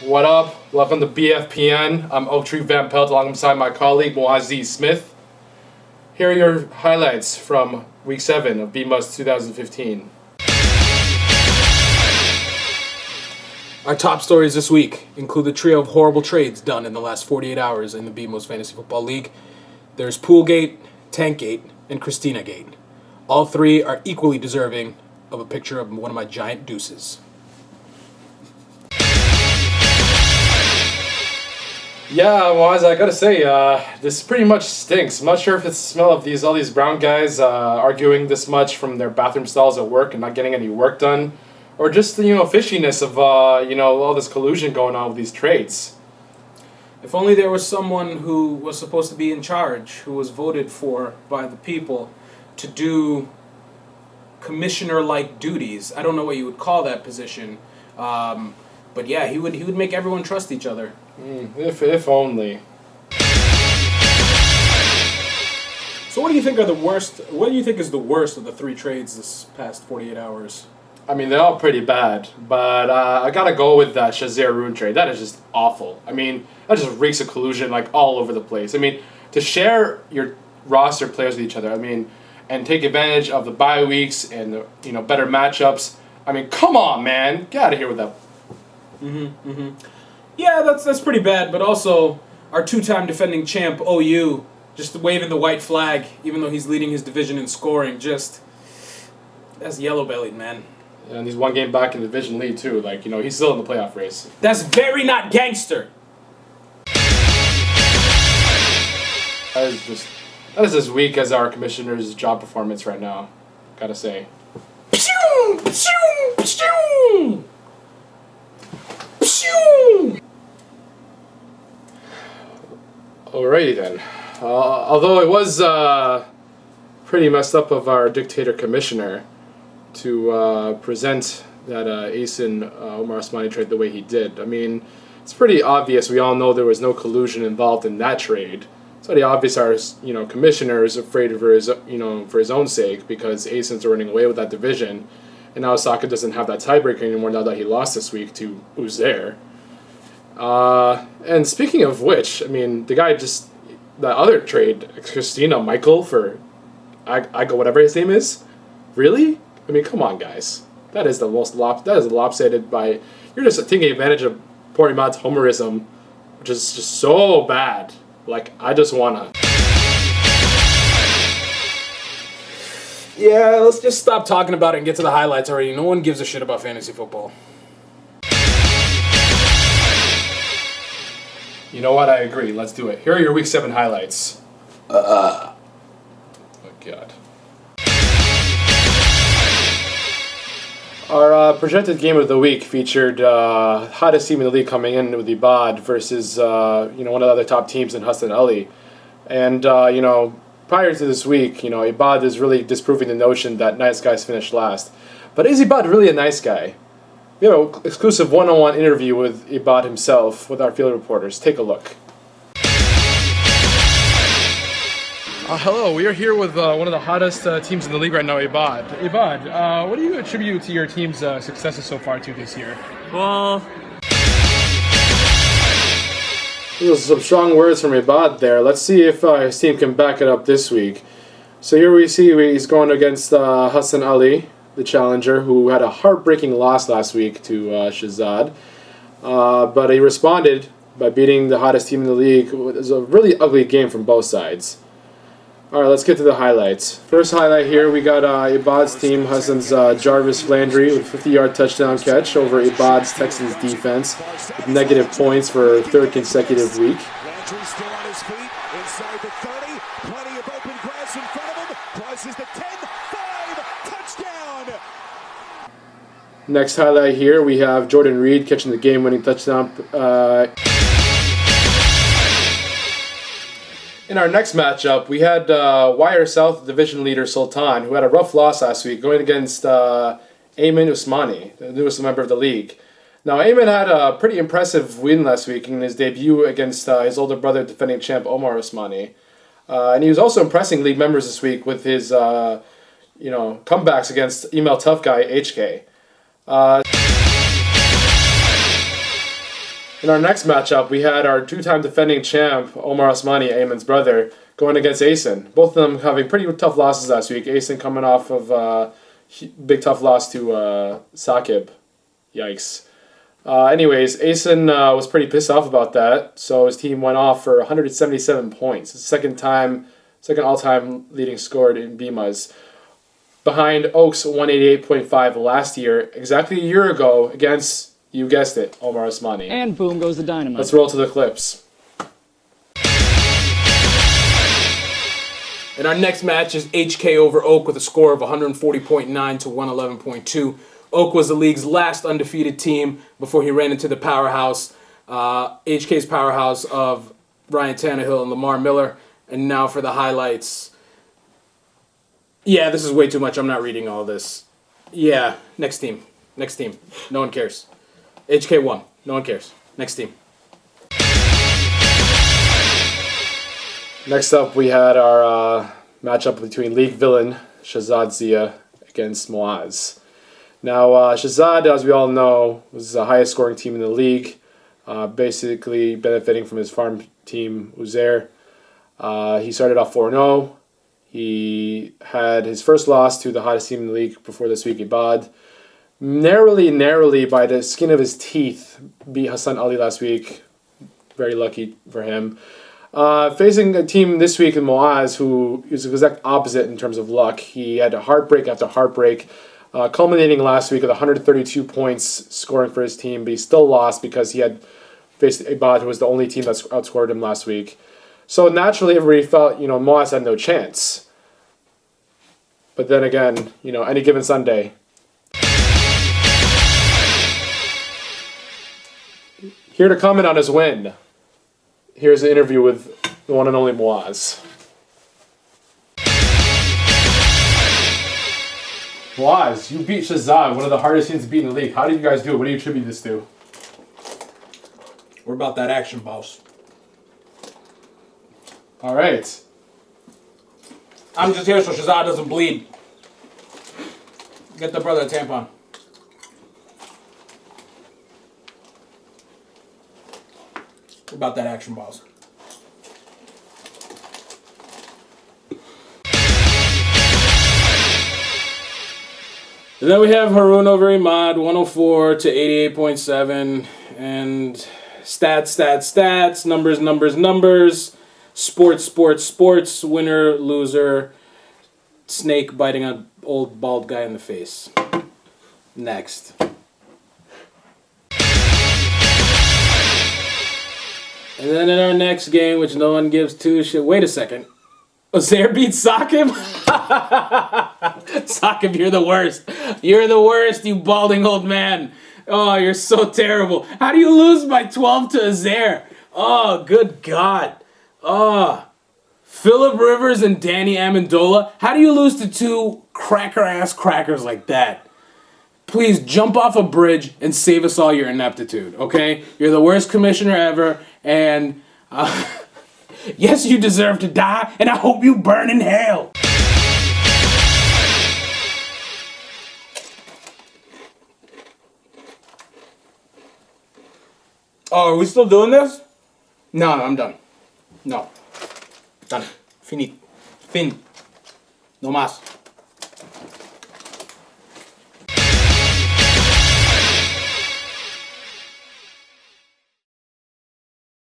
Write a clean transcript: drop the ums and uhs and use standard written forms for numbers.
What up? Welcome to BFPN. I'm Oak Tree Van Pelt alongside my colleague BMuz Smith. Here are your highlights from Week 7 of BMuz 2015. Our top stories this week include the trio of horrible trades done in the last 48 hours in the BMuz Fantasy Football League. There's Poolgate, Tankgate, and Christina-gate. All three are equally deserving of a picture of one of my giant deuces. Yeah, Waz, I gotta say, this pretty much stinks. I'm not sure if it's the smell of all these brown guys arguing this much from their bathroom stalls at work and not getting any work done, or just the fishiness of all this collusion going on with these trades. If only there was someone who was supposed to be in charge, who was voted for by the people to do commissioner-like duties. I don't know what you would call that position, but yeah, he would make everyone trust each other. If only. So what do you think are the worst? What do you think is the worst of the three trades this past 48 hours? I mean, they're all pretty bad, but I gotta go with that Shazir Rune trade. That is just awful. I mean, that just reeks of collusion all over the place. I mean, to share your roster players with each other, and take advantage of the bye weeks and the better matchups. I mean, come on, man, get out of here with that. Yeah, that's pretty bad, but also our two-time defending champ, OU, just waving the white flag, even though he's leading his division in scoring, that's yellow-bellied, man. And he's one game back in the division lead, too. He's still in the playoff race. That's very not gangster. That is as weak as our commissioner's job performance right now, gotta say. Pshoo! Pshoo! Pshoo! Pshoo! Alrighty then. Although it was pretty messed up of our dictator commissioner to present that Asen Omar Osmani trade the way he did. I mean, it's pretty obvious. We all know there was no collusion involved in that trade. It's pretty obvious our commissioner is afraid for his own sake because Asen's running away with that division, and now Osaka doesn't have that tiebreaker anymore now that he lost this week to Uzair. And speaking of which, the other trade, Christina Michael for I go whatever his name is, really? I mean, come on, guys. That is lopsided by, you're just taking advantage of Porimat's homerism, which is just so bad. I just wanna. Yeah, let's just stop talking about it and get to the highlights already. No one gives a shit about fantasy football. You know what? I agree. Let's do it. Here are your Week 7 highlights. Oh, God. Our projected game of the week featured hottest team in the league coming in with Ibad versus one of the other top teams in Hassan Ali. And, prior to this week, Ibad is really disproving the notion that nice guys finish last. But is Ibad really a nice guy? We have an exclusive one-on-one interview with Ibad himself with our field reporters. Take a look. Hello, we are here with one of the hottest teams in the league right now, Ibad. Ibad, what do you attribute to your team's successes so far this year? Well, Those are some strong words from Ibad there. Let's see if his team can back it up this week. So here we see he's going against Hassan Ali, the challenger, who had a heartbreaking loss last week to Shazad. But he responded by beating the hottest team in the league. It was a really ugly game from both sides. Alright, let's get to the highlights. First highlight here, we got Ibad's team, Hassan's Jarvis Landry with a 50-yard touchdown catch over Ibad's Texans defense with negative points for a third consecutive week. Landry still on his feet, inside the 30, plenty of open grass in front of him, crosses the 10, 5, touchdown! Next highlight here, we have Jordan Reed catching the game-winning touchdown. In our next matchup, we had Wire South division leader Sultan, who had a rough loss last week, going against Ayman Usmani, the newest member of the league. Now, Ayman had a pretty impressive win last week in his debut against his older brother, defending champ Omar Usmani. And he was also impressing league members this week with his comebacks against email tough guy HK. In our next matchup, we had our two-time defending champ, Omar Osmani, Ayman's brother, going against Asen. Both of them having pretty tough losses last week. Asen coming off of big tough loss to Sakib. Yikes. Anyways, Asen was pretty pissed off about that, so his team went off for 177 points. It's the second all-time leading scored in BMuz. Behind Oak's 188.5 last year, exactly a year ago, against, you guessed it, Omar Osmani. And boom goes the dynamite. Let's roll to the clips. And our next match is HK over Oak with a score of 140.9 to 111.2. Oak was the league's last undefeated team before he ran into the powerhouse, HK's powerhouse of Ryan Tannehill and Lamar Miller. And now for the highlights. Yeah, this is way too much. I'm not reading all this. Yeah, next team. Next team. No one cares. HK won. No one cares. Next team. Next up, we had our matchup between league villain Shahzad Zia against Muaz. Now, Shahzad, as we all know, was the highest scoring team in the league, basically benefiting from his farm team, Uzair. He started off 4-0. He had his first loss to the hottest team in the league before this week, Ibad. Narrowly, by the skin of his teeth, beat Hassan Ali last week. Very lucky for him. Facing a team this week in Muaz who is the exact opposite in terms of luck. He had heartbreak after heartbreak, culminating last week with 132 points scoring for his team, but he still lost because he had faced Ibad, who was the only team that outscored him last week. So naturally, everybody felt, Muaz had no chance. But then again, any given Sunday. Here to comment on his win. Here's an interview with the one and only Muaz. Muaz, you beat Shahzad, one of the hardest teams to beat in the league. How did you guys do it? What do you attribute this to? We're about that action, boss. All right. I'm just here so Shahzad doesn't bleed. Get the brother a tampon. We're about that action, boss. And then we have Harun over Imad, 104 to 88.7. And stats, numbers. Sports, winner, loser, snake biting an old bald guy in the face. Next. And then in our next game, which no one gives two shit. Wait a second. Ozair beats Sakib? Sakib, you're the worst. You're the worst, you balding old man. Oh, you're so terrible. How do you lose by 12 to Ozair? Oh, good God. Oh, Phillip Rivers and Danny Amendola. How do you lose to two cracker-ass crackers like that? Please jump off a bridge and save us all your ineptitude, okay? You're the worst commissioner ever, and yes, you deserve to die, and I hope you burn in hell. Oh, are we still doing this? No, I'm done. No. Done. Finito. Fin. No más.